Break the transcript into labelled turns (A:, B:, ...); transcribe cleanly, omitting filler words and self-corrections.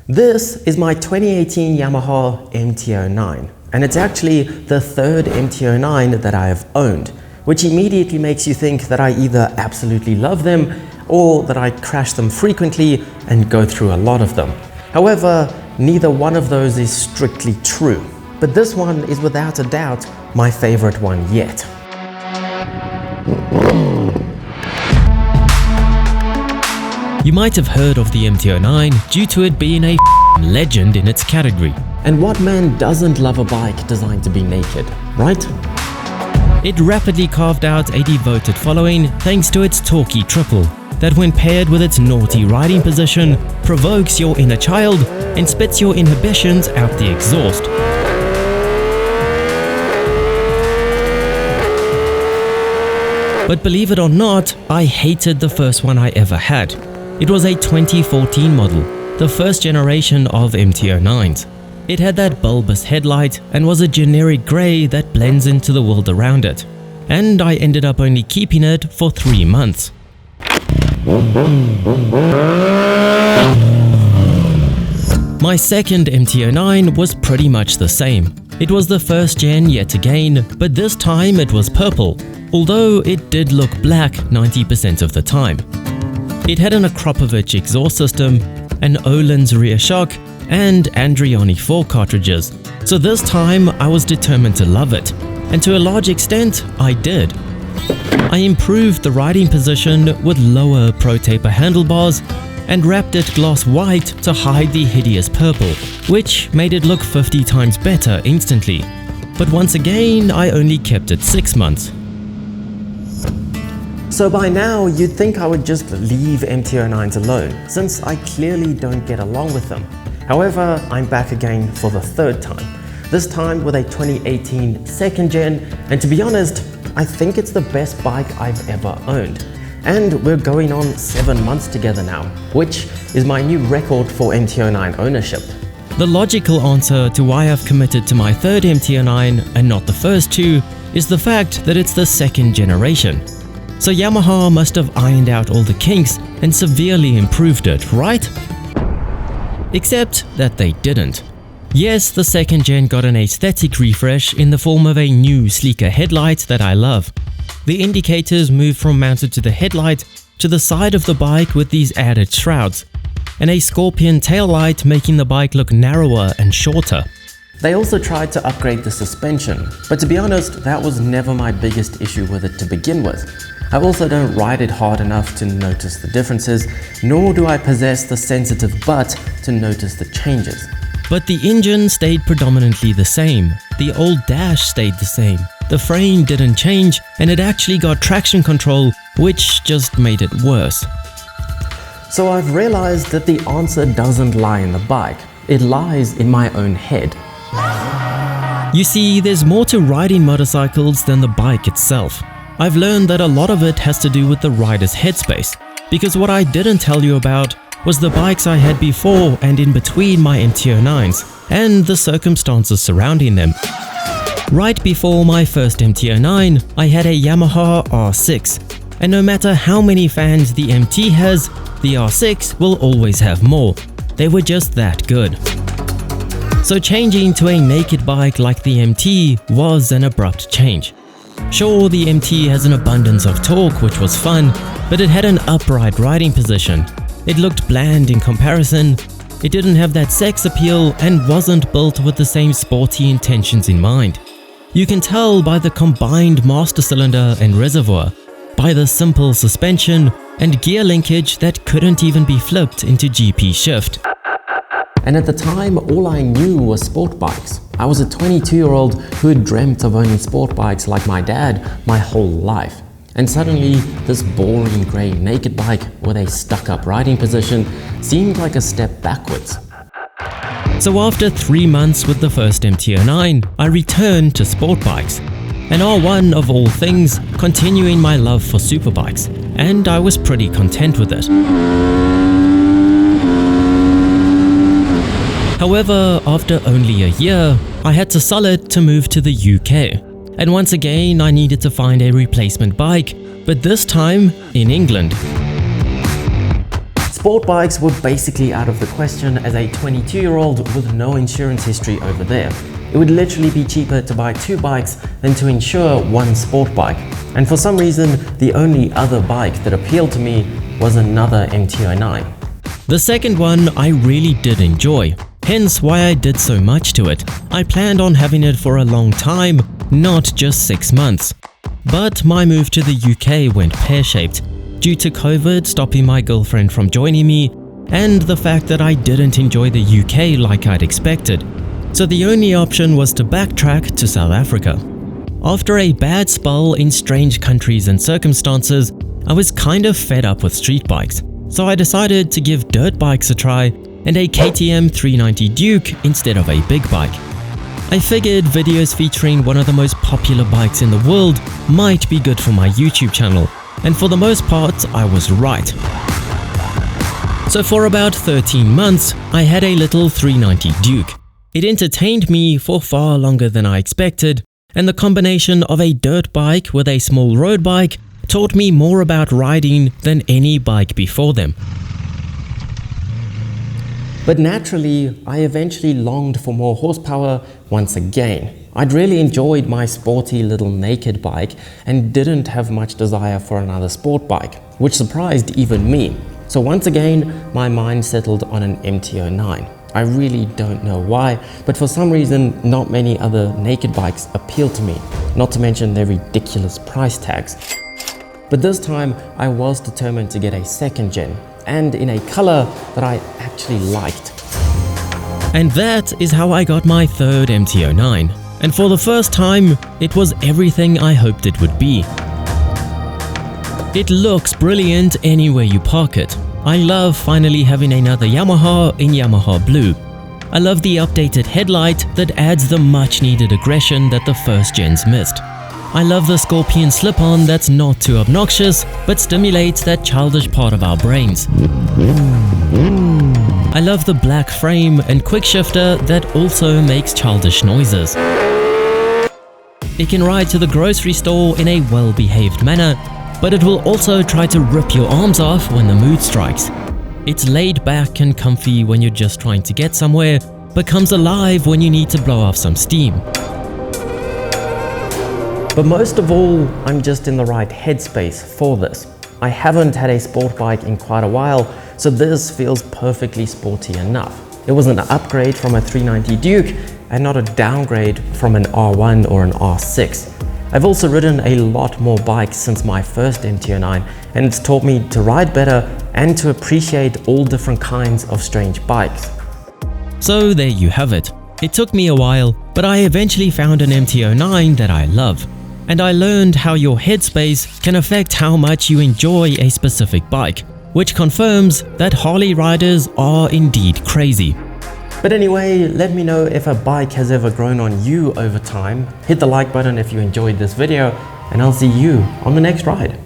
A: This is my 2018 Yamaha MT09, and it's actually the third MT09 that I have owned, which immediately makes you think that I either absolutely love them or that I crash them frequently and go through a lot of them. However, neither one of those is strictly true, but this one is without a doubt my favorite one yet.
B: You might have heard of the MT09 due to it being a legend in its category.
A: And what man doesn't love a bike designed to be naked, right?
B: It rapidly carved out a devoted following thanks to its torquey triple that, when paired with its naughty riding position, provokes your inner child and spits your inhibitions out the exhaust. But believe it or not, I hated the first one I ever had. It was a 2014 model, the first generation of MT09s. It had that bulbous headlight and was a generic grey that blends into the world around it. And I ended up only keeping it for 3 months. My second MT09 was pretty much the same. It was the first gen yet again, but this time it was purple, although it did look black 90% of the time. It had an Akropovich exhaust system, an Öhlins rear shock, and Andriani 4 cartridges, so this time I was determined to love it, and to a large extent I did. I improved the riding position with lower Pro Taper handlebars and wrapped it gloss white to hide the hideous purple, which made it look 50 times better instantly. But once again, I only kept it 6 months.
A: So by now, you'd think I would just leave MT09s alone, since I clearly don't get along with them. However, I'm back again for the third time, this time with a 2018 second gen, and to be honest, I think it's the best bike I've ever owned. And we're going on 7 months together now, which is my new record for MT09 ownership.
B: The logical answer to why I've committed to my third MT09 and not the first two is the fact that it's the second generation. So Yamaha must have ironed out all the kinks and severely improved it, right? Except that they didn't. Yes, the second gen got an aesthetic refresh in the form of a new, sleeker headlight that I love. The indicators moved from mounted to the headlight to the side of the bike with these added shrouds, and a scorpion taillight making the bike look narrower and shorter.
A: They also tried to upgrade the suspension, but to be honest, that was never my biggest issue with it to begin with. I also don't ride it hard enough to notice the differences, nor do I possess the sensitive butt to notice the changes.
B: But the engine stayed predominantly the same, the old dash stayed the same, the frame didn't change, and it actually got traction control, which just made it worse.
A: So I've realized that the answer doesn't lie in the bike, it lies in my own head.
B: You see, there's more to riding motorcycles than the bike itself. I've learned that a lot of it has to do with the rider's headspace, because what I didn't tell you about was the bikes I had before and in between my MT09s, and the circumstances surrounding them. Right before my first MT09, I had a Yamaha R6, and no matter how many fans the MT has, the R6 will always have more. They were just that good. So changing to a naked bike like the MT was an abrupt change. Sure, the MT has an abundance of torque, which was fun, but it had an upright riding position. It looked bland in comparison, it didn't have that sex appeal, and wasn't built with the same sporty intentions in mind. You can tell by the combined master cylinder and reservoir, by the simple suspension and gear linkage that couldn't even be flipped into GP shift.
A: And at the time, all I knew was sport bikes. I was a 22-year-old who had dreamt of owning sport bikes like my dad my whole life. And suddenly, this boring grey naked bike with a stuck-up riding position seemed like a step backwards.
B: So after 3 months with the first MT09, I returned to sport bikes. An R1 of all things, continuing my love for superbikes, and I was pretty content with it. However, after only a year, I had to sell it to move to the UK. And once again, I needed to find a replacement bike, but this time in England.
A: sport bikes were basically out of the question as a 22-year-old with no insurance history over there. It would literally be cheaper to buy 2 bikes than to insure one sport bike. And for some reason, the only other bike that appealed to me was another MT09.
B: The second one I really did enjoy, hence why I did so much to it. I planned on having it for a long time, not just 6 months. But my move to the UK went pear-shaped, due to COVID stopping my girlfriend from joining me, and the fact that I didn't enjoy the UK like I'd expected. So the only option was to backtrack to South Africa. After a bad spell in strange countries and circumstances, I was kind of fed up with street bikes. So I decided to give dirt bikes a try and a KTM 390 Duke instead of a big bike. I figured videos featuring one of the most popular bikes in the world might be good for my YouTube channel, and for the most part I was right. So for about 13 months I had a little 390 Duke. It entertained me for far longer than I expected, and the combination of a dirt bike with a small road bike taught me more about riding than any bike before them.
A: But naturally, I eventually longed for more horsepower once again. I'd really enjoyed my sporty little naked bike and didn't have much desire for another sport bike, which surprised even me. So once again, my mind settled on an MT09. I really don't know why, but for some reason, not many other naked bikes appeal to me, not to mention their ridiculous price tags. But this time, I was determined to get a second gen, and in a color that I actually liked.
B: And that is how I got my third MT09. And for the first time, it was everything I hoped it would be. It looks brilliant anywhere you park it. I love finally having another Yamaha in Yamaha blue. I love the updated headlight that adds the much needed aggression that the first gens missed. I love the Scorpion slip-on that's not too obnoxious but stimulates that childish part of our brains. I love the black frame and quick shifter that also makes childish noises. It can ride to the grocery store in a well-behaved manner, but it will also try to rip your arms off when the mood strikes. It's laid back and comfy when you're just trying to get somewhere, but comes alive when you need to blow off some steam.
A: But most of all, I'm just in the right headspace for this. I haven't had a sport bike in quite a while, so this feels perfectly sporty enough. It was an upgrade from a 390 Duke and not a downgrade from an R1 or an R6. I've also ridden a lot more bikes since my first MT09, and it's taught me to ride better and to appreciate all different kinds of strange bikes.
B: So there you have it. It took me a while, but I eventually found an MT09 that I love. And I learned how your headspace can affect how much you enjoy a specific bike, which confirms that Harley riders are indeed crazy.
A: But anyway, let me know if a bike has ever grown on you over time. Hit the like button if you enjoyed this video, and I'll see you on the next ride.